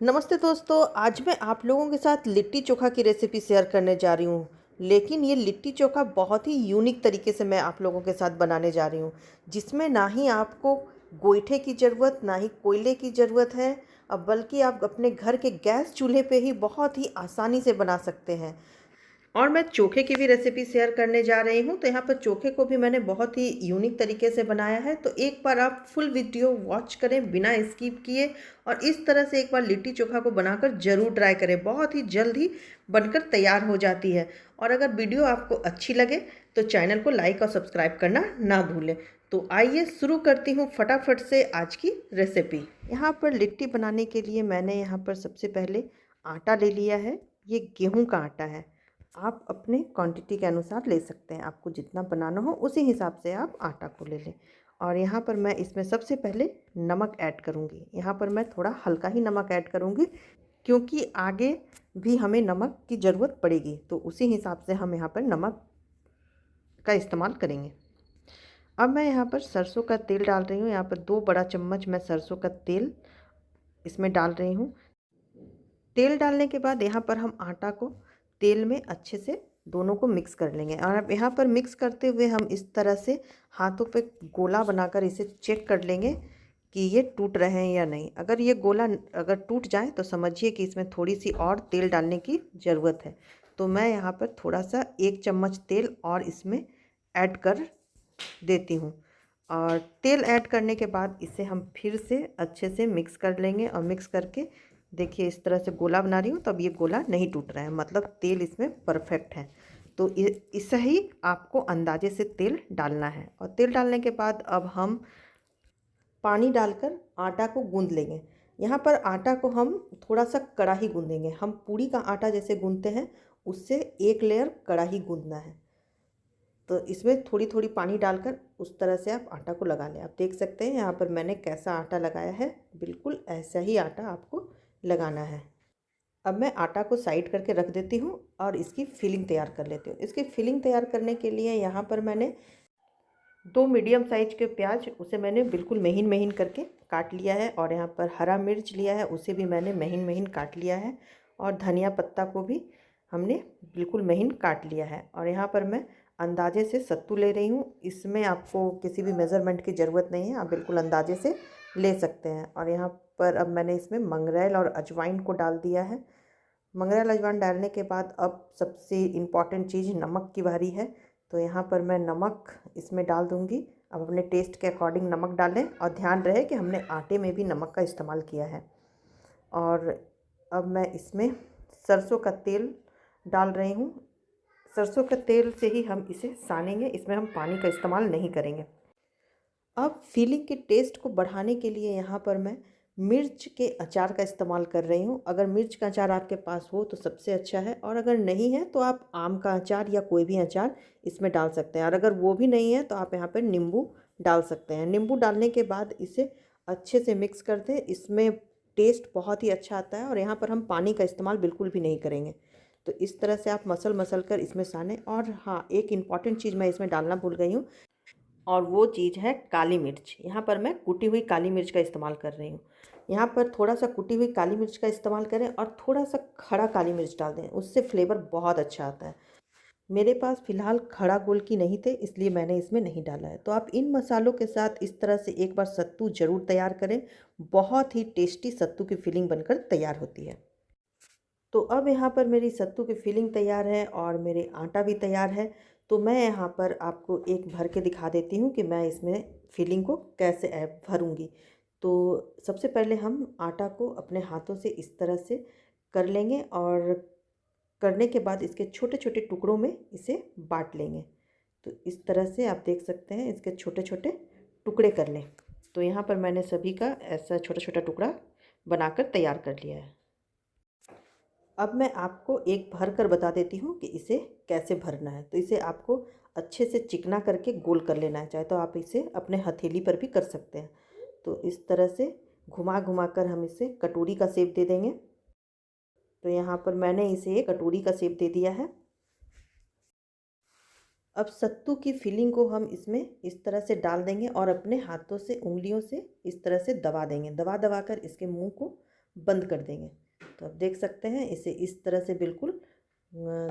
नमस्ते दोस्तों, आज मैं आप लोगों के साथ लिट्टी चोखा की रेसिपी शेयर करने जा रही हूँ। लेकिन ये लिट्टी चोखा बहुत ही यूनिक तरीके से मैं आप लोगों के साथ बनाने जा रही हूँ, जिसमें ना ही आपको गोईठे की ज़रूरत, ना ही कोयले की ज़रूरत है। बल्कि आप अपने घर के गैस चूल्हे पे ही बहुत ही आसानी से बना सकते हैं। और मैं चोखे की भी रेसिपी शेयर करने जा रही हूँ। तो यहाँ पर चोखे को भी मैंने बहुत ही यूनिक तरीके से बनाया है। तो एक बार आप फुल वीडियो वॉच करें बिना स्किप किए, और इस तरह से एक बार लिट्टी चोखा को बनाकर ज़रूर ट्राई करें। बहुत ही जल्द ही बनकर तैयार हो जाती है। और अगर वीडियो आपको अच्छी लगे तो चैनल को लाइक और सब्सक्राइब करना ना भूलें। तो आइए शुरू करती हूँ फटाफट से आज की रेसिपी। यहाँ पर लिट्टी बनाने के लिए मैंने यहाँ पर सबसे पहले आटा ले लिया है। ये गेहूं का आटा है। आप अपने क्वांटिटी के अनुसार ले सकते हैं, आपको जितना बनाना हो उसी हिसाब से आप आटा को ले लें। और यहाँ पर मैं इसमें सबसे पहले नमक ऐड करूँगी। यहाँ पर मैं थोड़ा हल्का ही नमक ऐड करूँगी, क्योंकि आगे भी हमें नमक की ज़रूरत पड़ेगी, तो उसी हिसाब से हम यहाँ पर नमक का इस्तेमाल करेंगे। अब मैं यहाँ पर सरसों का तेल डाल रही हूँ। यहाँ पर 2 बड़ा चम्मच मैं सरसों का तेल इसमें डाल रही हूँ। तेल डालने के बाद यहाँ पर हम आटा को तेल में अच्छे से दोनों को मिक्स कर लेंगे। और अब यहाँ पर मिक्स करते हुए हम इस तरह से हाथों पे गोला बनाकर इसे चेक कर लेंगे कि ये टूट रहे हैं या नहीं। अगर ये गोला अगर टूट जाए तो समझिए कि इसमें थोड़ी सी और तेल डालने की ज़रूरत है। तो मैं यहाँ पर थोड़ा सा 1 चम्मच तेल और इसमें ऐड कर देती हूँ। और तेल ऐड करने के बाद इसे हम फिर से अच्छे से मिक्स कर लेंगे। और मिक्स करके देखिए इस तरह से गोला बना रही हूँ, तो अब ये गोला नहीं टूट रहा है, मतलब तेल इसमें परफेक्ट है। तो इसे ही आपको अंदाजे से तेल डालना है। और तेल डालने के बाद अब हम पानी डालकर आटा को गूंद लेंगे। यहाँ पर आटा को हम थोड़ा सा कड़ा ही गूंदेंगे। हम पूड़ी का आटा जैसे गूंदते हैं उससे एक लेयर कड़ा ही गूंदना है। तो इसमें थोड़ी थोड़ी पानी डालकर उस तरह से आप आटा को लगा लें। आप देख सकते हैं यहाँ पर मैंने कैसा आटा लगाया है, बिल्कुल ऐसा ही आटा आपको लगाना है। अब मैं आटा को साइड करके रख देती हूँ और इसकी फिलिंग तैयार कर लेती हूँ। इसकी फिलिंग तैयार करने के लिए यहाँ पर मैंने 2 मीडियम साइज के प्याज, उसे मैंने बिल्कुल महीन महीन करके काट लिया है। और यहाँ पर हरा मिर्च लिया है, उसे भी मैंने महीन महीन काट लिया है। और धनिया पत्ता को भी हमने बिल्कुल महीन काट लिया है। और यहाँ पर मैं अंदाजे से सत्तू ले रही हूँ। इसमें आपको किसी भी मेज़रमेंट की ज़रूरत नहीं है, आप बिल्कुल अंदाजे से ले सकते हैं। और यहाँ पर अब मैंने इसमें मंगरेल और अजवाइन को डाल दिया है। मंगरेल अजवाइन डालने के बाद अब सबसे इम्पॉर्टेंट चीज़ नमक की बारी है। तो यहाँ पर मैं नमक इसमें डाल दूँगी। अब अपने टेस्ट के अकॉर्डिंग नमक डालें, और ध्यान रहे कि हमने आटे में भी नमक का इस्तेमाल किया है। और अब मैं इसमें सरसों का तेल डाल रही हूँ। सरसों के तेल से ही हम इसे सानेंगे, इसमें हम पानी का इस्तेमाल नहीं करेंगे। अब फीलिंग के टेस्ट को बढ़ाने के लिए यहाँ पर मैं मिर्च के अचार का इस्तेमाल कर रही हूँ। अगर मिर्च का अचार आपके पास हो तो सबसे अच्छा है, और अगर नहीं है तो आप आम का अचार या कोई भी अचार इसमें डाल सकते हैं। और अगर वो भी नहीं है तो आप यहाँ पर नींबू डाल सकते हैं। नींबू डालने के बाद इसे अच्छे से मिक्स कर दें, इसमें टेस्ट बहुत ही अच्छा आता है। और यहाँ पर हम पानी का इस्तेमाल बिल्कुल भी नहीं करेंगे। तो इस तरह से आप मसल मसल कर इसमें सानें। और हाँ, एक इम्पॉर्टेंट चीज़ मैं इसमें डालना भूल गई हूँ, और वो चीज़ है काली मिर्च। यहाँ पर मैं कुटी हुई काली मिर्च का इस्तेमाल कर रही हूँ। यहाँ पर थोड़ा सा कुटी हुई काली मिर्च का इस्तेमाल करें, और थोड़ा सा खड़ा काली मिर्च डाल दें, उससे फ्लेवर बहुत अच्छा आता है। मेरे पास फ़िलहाल खड़ा गोलकी नहीं थे, इसलिए मैंने इसमें नहीं डाला है। तो आप इन मसालों के साथ इस तरह से एक बार सत्तू ज़रूर तैयार करें। बहुत ही टेस्टी सत्तू की फिलिंग बनकर तैयार होती है। तो अब यहाँ पर मेरी सत्तू की फिलिंग तैयार है और मेरे आटा भी तैयार है। तो मैं यहाँ पर आपको एक भर के दिखा देती हूँ कि मैं इसमें फिलिंग को कैसे भरूँगी। तो सबसे पहले हम आटा को अपने हाथों से इस तरह से कर लेंगे, और करने के बाद इसके छोटे छोटे टुकड़ों में इसे बांट लेंगे। तो इस तरह से आप देख सकते हैं, इसके छोटे छोटे टुकड़े कर लें। तो यहाँ पर मैंने सभी का ऐसा छोटा छोटा टुकड़ा बनाकर तैयार कर लिया है। अब मैं आपको एक भर कर बता देती हूँ कि इसे कैसे भरना है। तो इसे आपको अच्छे से चिकना करके गोल कर लेना है, चाहे तो आप इसे अपने हथेली पर भी कर सकते हैं। तो इस तरह से घुमा घुमा कर हम इसे कटोरी का शेप दे देंगे। तो यहाँ पर मैंने इसे एक कटोरी का शेप दे दिया है। अब सत्तू की फिलिंग को हम इसमें इस तरह से डाल देंगे, और अपने हाथों से, उंगलियों से इस तरह से दबा देंगे। दबा दबा कर इसके मुंह को बंद कर देंगे। तो आप देख सकते हैं इसे इस तरह से बिल्कुल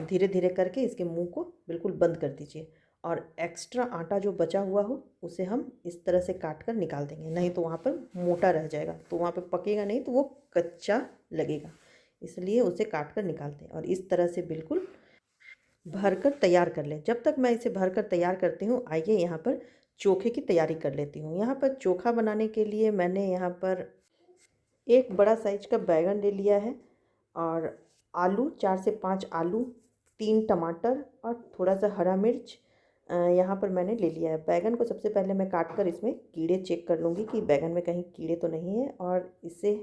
धीरे धीरे करके इसके मुंह को बिल्कुल बंद कर दीजिए। और एक्स्ट्रा आटा जो बचा हुआ हो उसे हम इस तरह से काट कर निकाल देंगे, नहीं तो वहाँ पर मोटा रह जाएगा, तो वहाँ पर पकेगा नहीं, तो वो कच्चा लगेगा। इसलिए उसे काट कर निकालते हैं और इस तरह से बिल्कुल भर कर तैयार कर लें। जब तक मैं इसे भर कर तैयार करती हूँ, आइए यहाँ पर चोखे की तैयारी कर लेती हूँ। यहाँ पर चोखा बनाने के लिए मैंने यहाँ पर एक बड़ा साइज का बैंगन ले लिया है और आलू, 4 से 5 आलू, 3 टमाटर और थोड़ा सा हरा मिर्च यहाँ पर मैंने ले लिया है। बैंगन को सबसे पहले मैं काट कर इसमें कीड़े चेक कर लूँगी कि बैंगन में कहीं कीड़े तो नहीं है, और इसे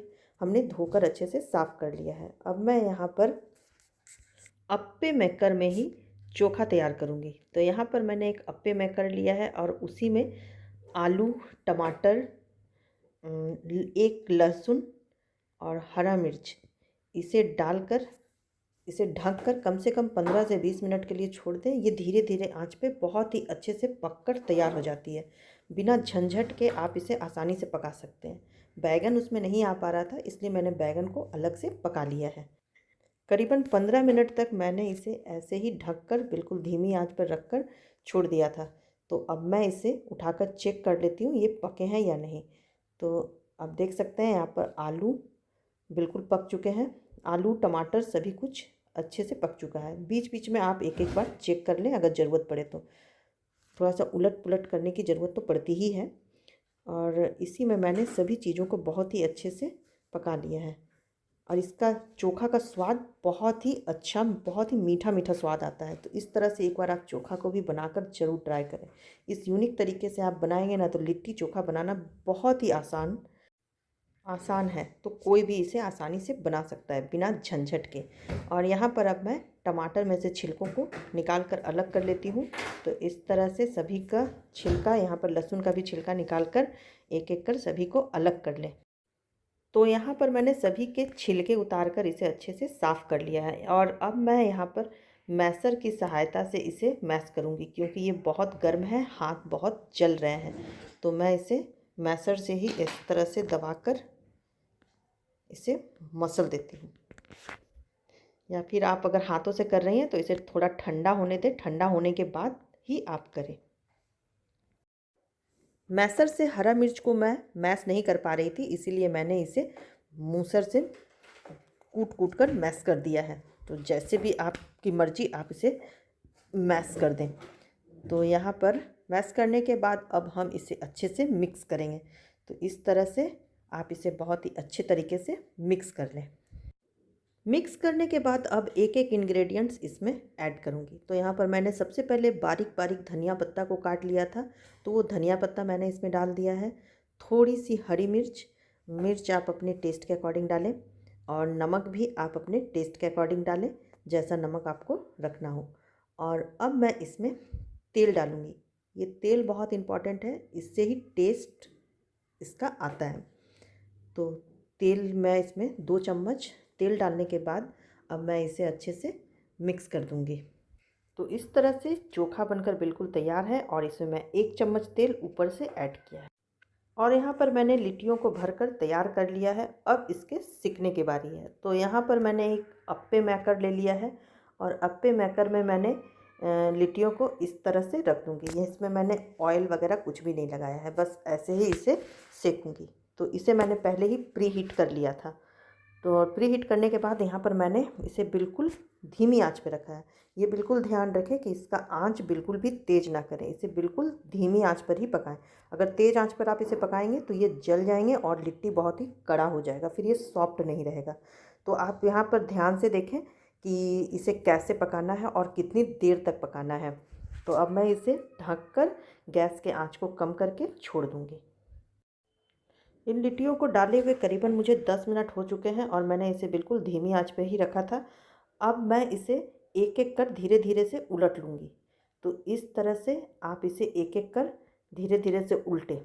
हमने धोकर अच्छे से साफ़ कर लिया है। अब मैं यहाँ पर अप्पे मेकर में ही चोखा तैयार करूँगी। तो यहाँ पर मैंने एक अप्पे मेकर लिया है और उसी में आलू, टमाटर, एक लहसुन और हरा मिर्च इसे डालकर इसे ढक कर कम से कम 15 से 20 मिनट के लिए छोड़ दें। ये धीरे धीरे आंच पे बहुत ही अच्छे से पककर तैयार हो जाती है। बिना झंझट के आप इसे आसानी से पका सकते हैं। बैंगन उसमें नहीं आ पा रहा था, इसलिए मैंने बैंगन को अलग से पका लिया है। करीबन 15 मिनट तक मैंने इसे ऐसे ही ढककर बिल्कुल धीमी आंच पर रखकर छोड़ दिया था। तो अब मैं इसे उठाकर चेक कर लेती हूँ ये पके हैं या नहीं। तो आप देख सकते हैं यहाँ पर आलू बिल्कुल पक चुके हैं। आलू, टमाटर सभी कुछ अच्छे से पक चुका है। बीच बीच में आप एक एक बार चेक कर लें, अगर ज़रूरत पड़े तो। थोड़ा सा उलट पुलट करने की ज़रूरत तो पड़ती ही है। और इसी में मैंने सभी चीज़ों को बहुत ही अच्छे से पका लिया है और इसका चोखा का स्वाद बहुत ही अच्छा, बहुत ही मीठा मीठा स्वाद आता है। तो इस तरह से एक बार आप चोखा को भी बनाकर ज़रूर ट्राई करें। इस यूनिक तरीके से आप बनाएंगे ना, तो लिट्टी चोखा बनाना बहुत ही आसान है। तो कोई भी इसे आसानी से बना सकता है बिना झंझट के। और यहाँ पर अब मैं टमाटर में से छिलकों को निकाल कर अलग कर लेती हूँ। तो इस तरह से सभी का छिलका, यहाँ पर लहसुन का भी छिलका निकाल कर एक एक कर सभी को अलग कर लें। तो यहाँ पर मैंने सभी के छिलके उतार कर इसे अच्छे से साफ़ कर लिया है और अब मैं यहाँ पर मैसर की सहायता से इसे मैश करूँगी, क्योंकि ये बहुत गर्म है, हाथ बहुत जल रहे हैं। तो मैं इसे मैसर से ही इस तरह से दबाकर इसे मसल देती हूँ। या फिर आप अगर हाथों से कर रही हैं तो इसे थोड़ा ठंडा होने दें, ठंडा होने के बाद ही आप करें। मैसर से हरा मिर्च को मैं मैश नहीं कर पा रही थी, इसीलिए मैंने इसे मूसर से कूट कूट कर मैश कर दिया है। तो जैसे भी आपकी मर्ज़ी आप इसे मैश कर दें। तो यहाँ पर मैश करने के बाद अब हम इसे अच्छे से मिक्स करेंगे। तो इस तरह से आप इसे बहुत ही अच्छे तरीके से मिक्स कर लें। मिक्स करने के बाद अब एक एक इंग्रेडिएंट्स इसमें ऐड करूँगी। तो यहाँ पर मैंने सबसे पहले बारीक बारीक धनिया पत्ता को काट लिया था, तो वो धनिया पत्ता मैंने इसमें डाल दिया है। थोड़ी सी हरी मिर्च आप अपने टेस्ट के अकॉर्डिंग डालें, और नमक भी आप अपने टेस्ट के अकॉर्डिंग डालें, जैसा नमक आपको रखना हो। और अब मैं इसमें तेल डालूँगी। ये तेल बहुत इम्पॉर्टेंट है, इससे ही टेस्ट इसका आता है। तो तेल मैं इसमें 2 चम्मच तेल डालने के बाद अब मैं इसे अच्छे से मिक्स कर दूंगी। तो इस तरह से चोखा बनकर बिल्कुल तैयार है और इसमें मैं 1 चम्मच तेल ऊपर से ऐड किया है। और यहाँ पर मैंने लिट्टियों को भरकर तैयार कर लिया है। अब इसके सिकने की बारी है। तो यहाँ पर मैंने एक अप्पे मेकर ले लिया है और अप्पे मेकर में मैंने लिट्टियों को इस तरह से रख दूँगी। ये इसमें मैंने ऑयल वगैरह कुछ भी नहीं लगाया है, बस ऐसे ही इसे सेकूँगी। तो इसे मैंने पहले ही प्री हीट कर लिया था। तो प्री हीट करने के बाद यहाँ पर मैंने इसे बिल्कुल धीमी आंच पे रखा है। ये बिल्कुल ध्यान रखें कि इसका आंच बिल्कुल भी तेज़ ना करें, इसे बिल्कुल धीमी आंच पर ही पकाएं। अगर तेज़ आंच पर आप इसे पकाएंगे तो ये जल जाएंगे और लिट्टी बहुत ही कड़ा हो जाएगा, फिर ये सॉफ्ट नहीं रहेगा। तो आप यहाँ पर ध्यान से देखें कि इसे कैसे पकाना है और कितनी देर तक पकाना है। तो अब मैं इसे ढककर गैस के आँच को कम करके छोड़ दूँगी। इन लिट्टियों को डाले हुए करीबन मुझे 10 मिनट हो चुके हैं और मैंने इसे बिल्कुल धीमी आंच पे ही रखा था। अब मैं इसे एक एक कर धीरे धीरे से उलट लूँगी। तो इस तरह से आप इसे एक एक कर धीरे धीरे से उल्टें।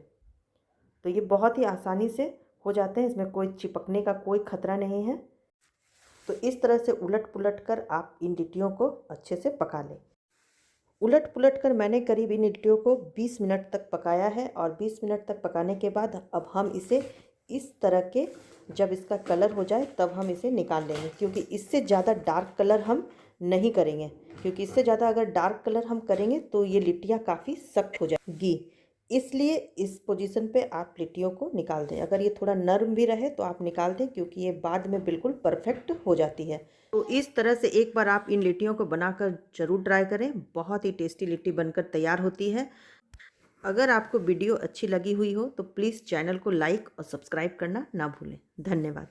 तो ये बहुत ही आसानी से हो जाते हैं, इसमें कोई चिपकने का कोई खतरा नहीं है। तो इस तरह से उलट पुलट कर आप इन लिट्टियों को अच्छे से पका लें। उलट पुलट कर मैंने करीब इन लिट्टियों को 20 मिनट तक पकाया है और 20 मिनट तक पकाने के बाद अब हम इसे इस तरह के जब इसका कलर हो जाए तब हम इसे निकाल लेंगे, क्योंकि इससे ज़्यादा डार्क कलर हम नहीं करेंगे, क्योंकि इससे ज़्यादा अगर डार्क कलर हम करेंगे तो ये लिट्टियाँ काफ़ी सख्त हो जाएगी। इसलिए इस पोजीशन पे आप लिट्टियों को निकाल दें। अगर ये थोड़ा नरम भी रहे तो आप निकाल दें, क्योंकि ये बाद में बिल्कुल परफेक्ट हो जाती है। तो इस तरह से एक बार आप इन लिट्टियों को बनाकर ज़रूर ट्राई करें। बहुत ही टेस्टी लिट्टी बनकर तैयार होती है। अगर आपको वीडियो अच्छी लगी हुई हो तो प्लीज़ चैनल को लाइक और सब्सक्राइब करना ना भूलें। धन्यवाद।